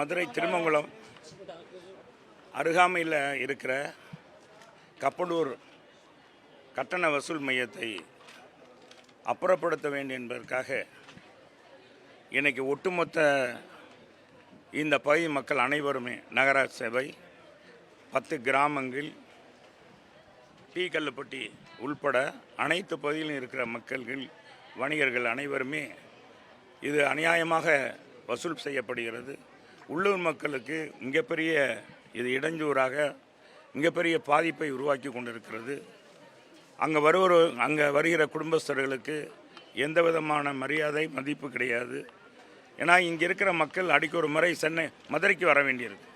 மதுரை திருமங்கலம் அருகாமையில் இருக்கிற கப்பலூர் கட்டண வசூல் மையத்தை அப்புறப்படுத்த வேண்டும் என்பதற்காக இன்றைக்கி ஒட்டுமொத்த இந்த பகுதி மக்கள் அனைவருமே நகராட்சி சபை 10 கிராமங்கள் கல்லுப்பட்டி உள்பட அனைத்து பகுதியிலும் இருக்கிற மக்கள்கள் வணிகர்கள் அனைவருமே இது அநியாயமாக வசூல் செய்யப்படுகிறது. உள்ளூர் மக்களுக்கு மிகப்பெரிய இது இடைஞ்சூறாக மிகப்பெரிய பாதிப்பை உருவாக்கி கொண்டிருக்கிறது. அங்கே வருகிற குடும்பஸ்தர்களுக்கு எந்த விதமான மரியாதை மதிப்பு கிடையாது. ஏன்னா இங்கே இருக்கிற மக்கள் அடிக்க ஒரு முறை மதுரைக்கு வர வேண்டியிருக்கு.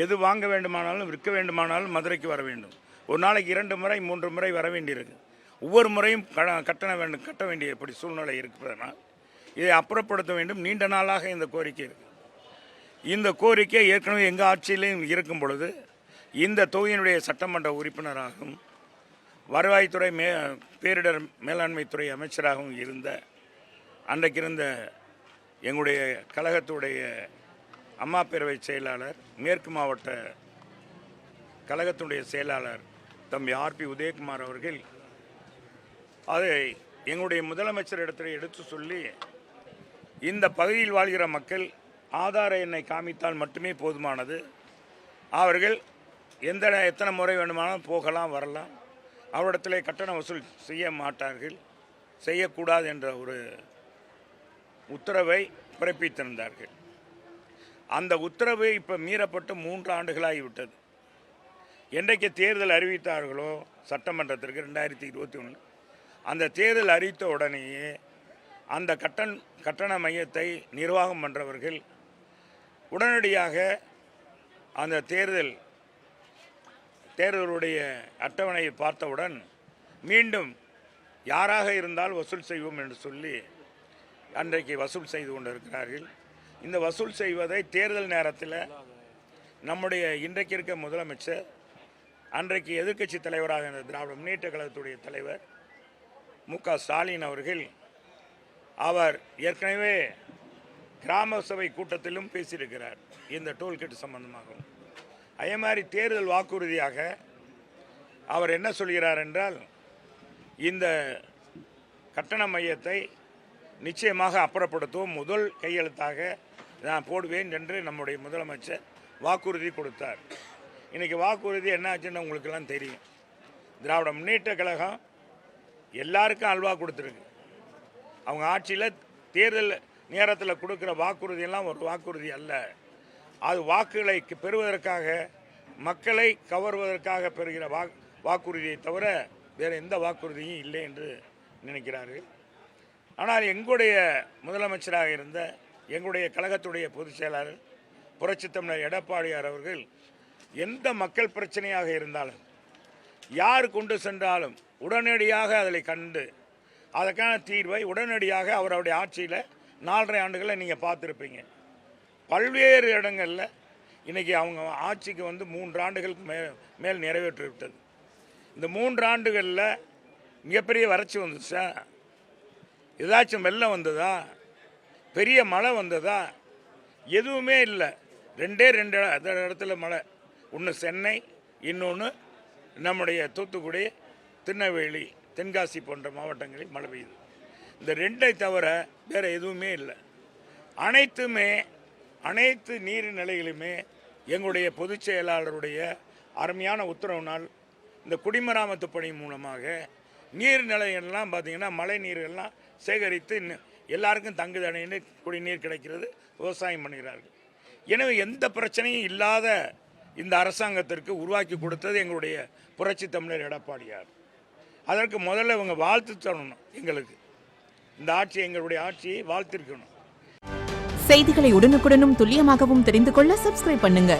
எது வாங்க வேண்டுமானாலும் விற்க வேண்டுமானாலும் மதுரைக்கு வர வேண்டும். ஒரு நாளைக்கு 2 முறை 3 முறை வர வேண்டியிருக்கு. ஒவ்வொரு முறையும் கட்ட வேண்டிய இப்படி சூழ்நிலை இருப்பதனால் இதை அப்புறப்படுத்த வேண்டும். நீண்ட நாளாக இந்த கோரிக்கை இருக்குது. இந்த கோரிக்கை ஏற்கனவே எங்கள் ஆட்சியிலும் இருக்கும் பொழுது இந்த தொகுதியினுடைய சட்டமன்ற உறுப்பினராகவும் வருவாய்த்துறை பேரிடர் மேலாண்மைத்துறை அமைச்சராகவும் இருந்த அன்றைக்கு இருந்த எங்களுடைய கழகத்துடைய அம்மா பேரவை செயலாளர் மேற்கு மாவட்ட கழகத்துடைய செயலாளர் தம்பி ஆர்பி உதயகுமார் அவர்கள் அதை எங்களுடைய முதலமைச்சர் இடத்துல எடுத்து சொல்லி இந்த பகுதியில் வாழ்கிற மக்கள் ஆதார எண்ணை காமித்தால் மட்டுமே போதுமானது. அவர்கள் எத்தனை முறை வேண்டுமானாலும் போகலாம் வரலாம். அவரிடத்தில் கட்டண வசூல் செய்ய மாட்டார்கள், செய்யக்கூடாது என்ற ஒரு உத்தரவை பிறப்பித்திருந்தார்கள். அந்த உத்தரவு இப்போ மீறப்பட்டு 3 ஆண்டுகளாகிவிட்டது. என்றைக்கு தேர்தல் அறிவித்தார்களோ சட்டமன்றத்திற்கு 2021 அந்த தேர்தல் அறிவித்த உடனேயே அந்த கட்டண மையத்தை நிர்வாகம் பண்ணுறவர்கள் உடனடியாக அந்த தேர்தலுடைய அட்டவணையை பார்த்தவுடன் மீண்டும் யாராக இருந்தால் வசூல் செய்வோம் என்று சொல்லி அன்றைக்கு வசூல் செய்து கொண்டிருக்கிறார்கள். இந்த வசூல் செய்வதை தேர்தல் நேரத்தில் நம்முடைய இன்றைக்கு இருக்க முதலமைச்சர் அன்றைக்கு எதிர்க்கட்சி தலைவராக இருந்த திராவிட முன்னேற்ற கழகத்துடைய தலைவர் மு.க. ஸ்டாலின் அவர்கள் அவர் ஏற்கனவே கிராம சபை கூட்டத்திலும் பேசியிருக்கிறார் இந்த டோல்கேட் சம்பந்தமாகவும். அதே மாதிரி தேர்தல் வாக்குறுதியாக அவர் என்ன சொல்கிறார் என்றால் இந்த கட்டண மையத்தை நிச்சயமாக அப்புறப்படுத்துவோம், முதல் கையெழுத்தாக நான் போடுவேன் என்று நம்முடைய முதலமைச்சர் வாக்குறுதி கொடுத்தார். இன்றைக்கி வாக்குறுதி என்ன ஆச்சுன்னு உங்களுக்கெல்லாம் தெரியும். திராவிட முன்னேற்ற கழகம் எல்லாருக்கும் அல்வா கொடுத்துருக்கு. அவங்க ஆட்சியில் தேர்தல் நேரத்தில் கொடுக்குற வாக்குறுதியெல்லாம் ஒரு வாக்குறுதி அல்ல. அது வாக்குகளை பெறுவதற்காக மக்களை கவர்வதற்காக பெறுகிற வாக்குறுதியை தவிர வேறு எந்த வாக்குறுதியும் இல்லை என்று நினைக்கிறார்கள். ஆனால் எங்களுடைய முதலமைச்சராக இருந்த எங்களுடைய கழகத்துடைய பொதுச் செயலாளர் புரட்சித் தமிழர் எடப்பாடியார் அவர்கள் எந்த மக்கள் பிரச்சனையாக இருந்தாலும் யார் கொண்டு சென்றாலும் உடனடியாக அதை கண்டு அதற்கான தீர்வை உடனடியாக அவருடைய ஆட்சியில் 4.5 ஆண்டுகளை நீங்கள் பார்த்துருப்பீங்க. பல்வேறு இடங்களில் இன்றைக்கி அவங்க ஆட்சிக்கு 3 ஆண்டுகளுக்கு மேல் நிறைவேற்றிவிட்டது. இந்த 3 ஆண்டுகளில் மிகப்பெரிய வறட்சி வந்துச்சா, ஏதாச்சும் வெள்ளம் வந்ததா, பெரிய மழை வந்ததா? எதுவுமே இல்லை. 2 இடத்துல மழை. ஒன்று சென்னை, இன்னொன்று நம்முடைய தூத்துக்குடி, திருநெல்வேலி, தென்காசி போன்ற மாவட்டங்களில் மழை பெய்யுது. இந்த 2ஐ தவிர வேறு எதுவுமே இல்லை. அனைத்து நீர்நிலைகளுமே எங்களுடைய பொதுச் செயலாளருடைய அருமையான உத்தரவினால் இந்த குடிமராமத்து பணி மூலமாக நீர்நிலைகள்லாம் பார்த்திங்கன்னா மழை நீர்கள்லாம் சேகரித்து எல்லாருக்கும் தங்குதடைன்னு குடிநீர் கிடைக்கிறது, விவசாயம் பண்ணுகிறார்கள். எனவே எந்த பிரச்சனையும் இல்லாத இந்த அரசாங்கத்திற்கு உருவாக்கி கொடுத்தது எங்களுடைய புரட்சி தமிழர் எடப்பாடியார். அதற்கு முதல்ல இவங்க வாழ்த்து சொல்லணும். எங்களுக்கு இந்த ஆட்சி, எங்களுடைய ஆட்சியை வாழ்த்திருக்கணும். செய்திகளை உடனுக்குடனும் துல்லியமாகவும் தெரிந்து கொள்ள சப்ஸ்கிரைப் பண்ணுங்க.